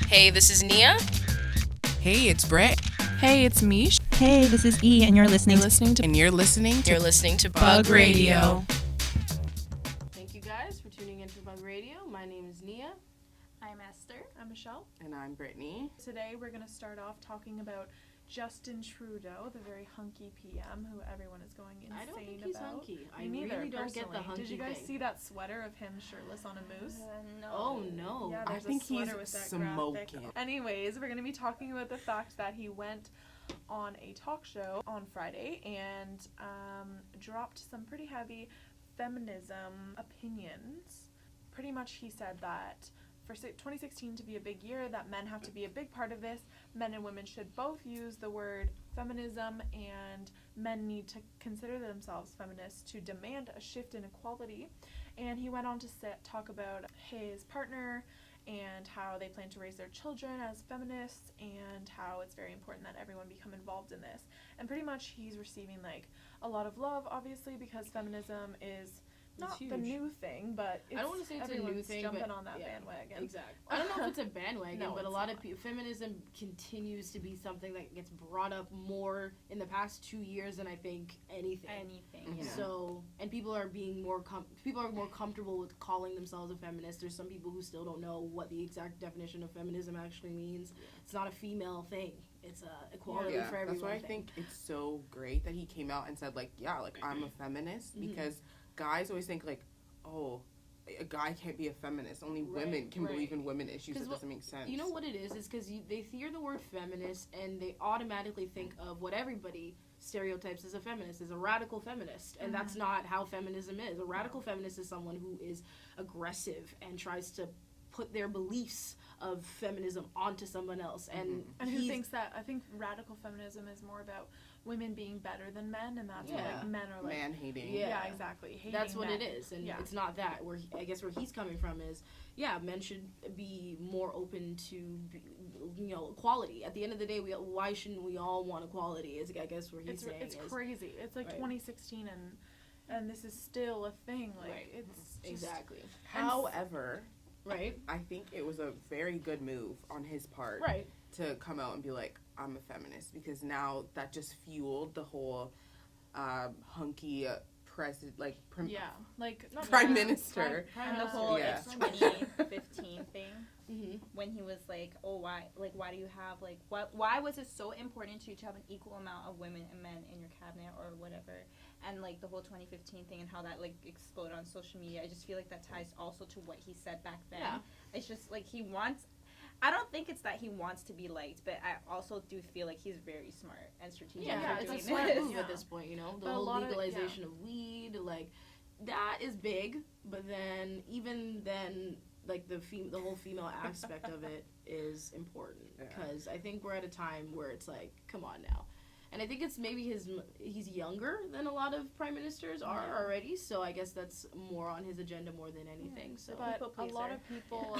Hey, this is Nia. Hey, it's Brett. Hey, it's Mish. Hey, this is E, and you're listening You're listening to Bug Radio. Thank you guys for tuning in to Bug Radio. My name is Nia. I'm Esther. I'm Michelle. And I'm Brittany. Today we're going to start off talking about Justin Trudeau, the very hunky PM who everyone is going insane about. I don't think he's hunky. I Me neither, really don't get the personally. hunky Did you guys thing. see that sweater of him shirtless on a moose? No. Oh no. Yeah, I there's think a sweater he's with that smoking. graphic. Anyways, we're going to be talking about the fact that he went on a talk show on Friday and dropped some pretty heavy feminism opinions. Pretty much he said that for 2016 to be a big year, that men have to be a big part of this. Men and women should both use the word feminism, and men need to consider themselves feminists to demand a shift in equality. And he went on to talk about his partner and how they plan to raise their children as feminists and how it's very important that everyone become involved in this. And pretty much he's receiving like a lot of love, obviously, because feminism is not the new thing, but it's, I don't want to say it's a new everyone's thing, jumping but on that bandwagon. Exactly. I don't know if it's a bandwagon, No, but a it's lot not. of feminism continues to be something that gets brought up more in the past 2 years than I think anything. Anything. Yeah. So, and people are being more comfortable with calling themselves a feminist. There's some people who still don't know what the exact definition of feminism actually means. It's not a female thing. It's equality for everyone. That's why I think it's so great that he came out and said, like, yeah, like, I'm a feminist, because guys always think, like, oh, a guy can't be a feminist. Only women can believe in women issues. That doesn't make sense. You know what it is because they hear the word feminist and they automatically think of what everybody stereotypes as a feminist, as a radical feminist. And that's not how feminism is. A radical feminist is someone who is aggressive and tries to put their beliefs of feminism onto someone else. And who thinks that, I think radical feminism is more about women being better than men, and that's what like men are like man-hating. Yeah, exactly. Hating that's what men. it is, and Yeah. it's not that. I guess where he's coming from is, men should be more open to, equality. At the end of the day, why shouldn't we all want equality? Is I guess where he's saying it's crazy. It's like 2016, and this is still a thing. Like it's just, exactly. However, right, I think it was a very good move on his part, to come out and be like, I'm a feminist, because now that just fueled the whole hunky president, like prime minister. And the whole it's 2015 thing, when he was like, oh, why do you have, like, why was it so important to you to have an equal amount of women and men in your cabinet or whatever, and, like, the whole 2015 thing and how that, like, exploded on social media. I just feel like that ties also to what he said back then. Yeah. It's just, like, I don't think it's that he wants to be liked, but I also do feel like he's very smart and strategic. Yeah, it's a smart move at this point, the whole legalization of weed, like, that is big, but then, like, the whole female aspect of it is important, because I think we're at a time where it's like, come on now. And I think it's maybe he's younger than a lot of prime ministers are already, so I guess that's more on his agenda more than anything. So, but a lot of people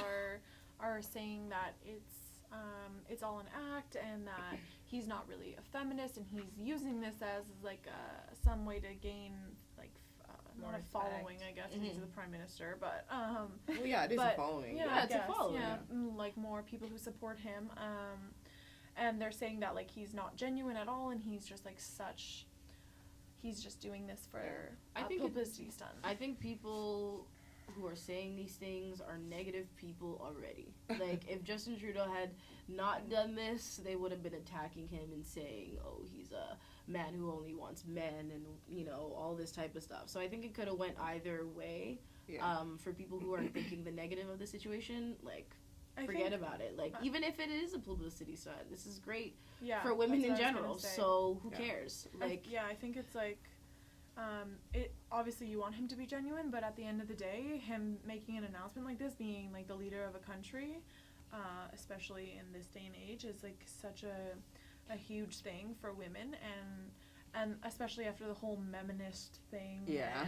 are saying that it's all an act, and that he's not really a feminist, and he's using this as like some way to gain like not a following, I guess, he's the prime minister, but well, yeah, it is a following. Yeah, it's a following. Yeah, like more people who support him. And they're saying that like he's not genuine at all, and he's just like he's just doing this for publicity stunt. I think people who are saying these things are negative people already. Like, if Justin Trudeau had not done this, they would have been attacking him and saying, oh, he's a man who only wants men, and all this type of stuff. So I think it could have went either way. For people who are thinking the negative of the situation, like, forget about it. Like, even if it is a publicity stunt, this is great for women in general. So who cares? Like, I think it's like, it obviously you want him to be genuine, but at the end of the day, him making an announcement like this, being like the leader of a country, especially in this day and age, is like such a huge thing for women, and especially after the whole meminist thing. Yeah.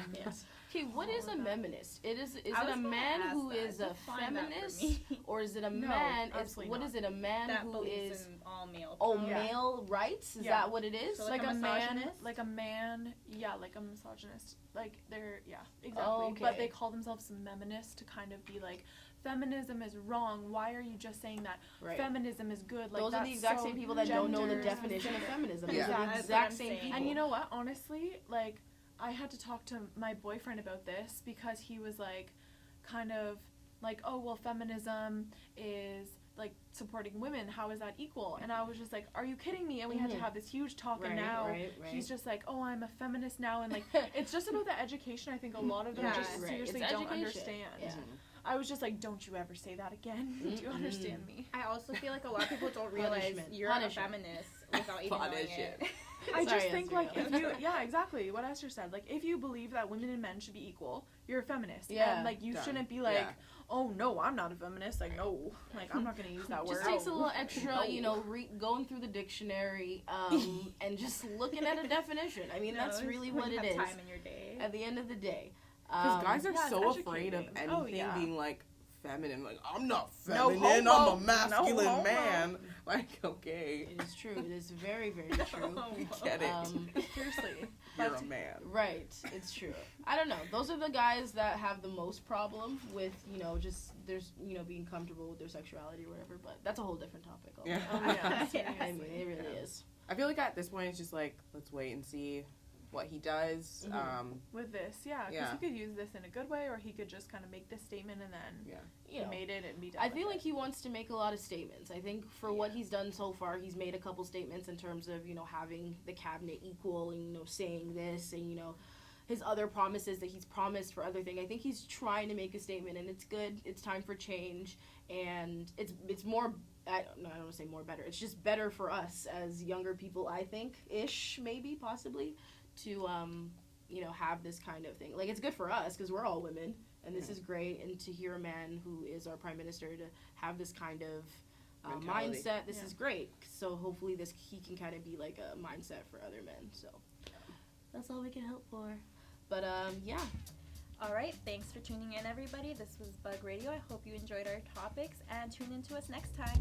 Okay, what is a meminist? Is it a man who is a feminist, or is it a man? What is it? A man that who is in all male? Male rights? Is that what it is? So like a misogynist? like a misogynist. Like they're exactly. Oh, okay. But they call themselves feminists to kind of be like feminism is wrong. Why are you just saying that feminism is good? Like, those are the exact same people that don't know the definition of feminism. Yeah. Those are the exact same people. And you know what? Honestly, like, I had to talk to my boyfriend about this because he was like, kind of like, oh, well, feminism is like supporting women. How is that equal? And I was just like, are you kidding me? And we had to have this huge talk. And now he's just like, oh, I'm a feminist now. And like, it's just about the education. I think a lot of them just seriously don't understand. Yeah. I was just like, don't you ever say that again. Do you understand me? I also feel like a lot of people don't realize you're a feminist without even knowing it. I just think, like, if you, exactly, what Esther said. Like, if you believe that women and men should be equal, you're a feminist. Yeah. And, like, you shouldn't be like, oh, no, I'm not a feminist. Like, no. Like, I'm not going to use that word. Just takes a little extra, going through the dictionary and just looking at a definition. I mean, that's really what it is. Time in your day. At the end of the day. Because guys are so afraid of anything being, like, feminine. Like, I'm not feminine. I'm a masculine man. Like, okay. It is true. It is very, very true. We get it. Seriously. You're a man. Right. It's true. I don't know. Those are the guys that have the most problem with, just there's, being comfortable with their sexuality or whatever. But that's a whole different topic. Yeah. I mean, it really is. I feel like at this point it's just like, let's wait and see what he does with this, because he could use this in a good way, or he could just kind of make this statement and then he made it and be done. I feel like he wants to make a lot of statements. I think for what he's done so far, he's made a couple statements in terms of having the cabinet equal and saying this and his other promises that he's promised for other things. I think he's trying to make a statement, and it's good. It's time for change, and it's more. I don't want to say more better. It's just better for us as younger people. I think maybe possibly. To have this kind of thing. Like, it's good for us because we're all women, and this is great. And to hear a man who is our prime minister to have this kind of mindset, this is great. So hopefully he can kind of be like a mindset for other men. So that's all we can hope for. But All right, thanks for tuning in, everybody. This was Bug Radio. I hope you enjoyed our topics, and tune in to us next time.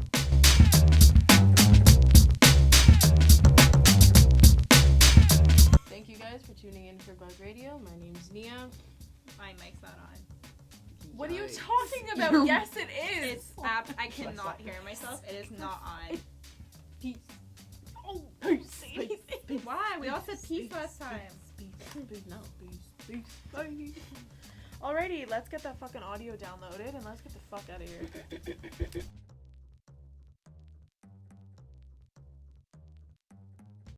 Thank you guys for tuning in for Bug Radio. My name's Nia. My mic's not on. What are you talking about? Yes, it is. It's I cannot hear myself. It is not on. Peace. Oh, peace. Why? We all said peace last time. Peace. No. Peace. Bye. Alrighty, let's get that fucking audio downloaded and let's get the fuck out of here.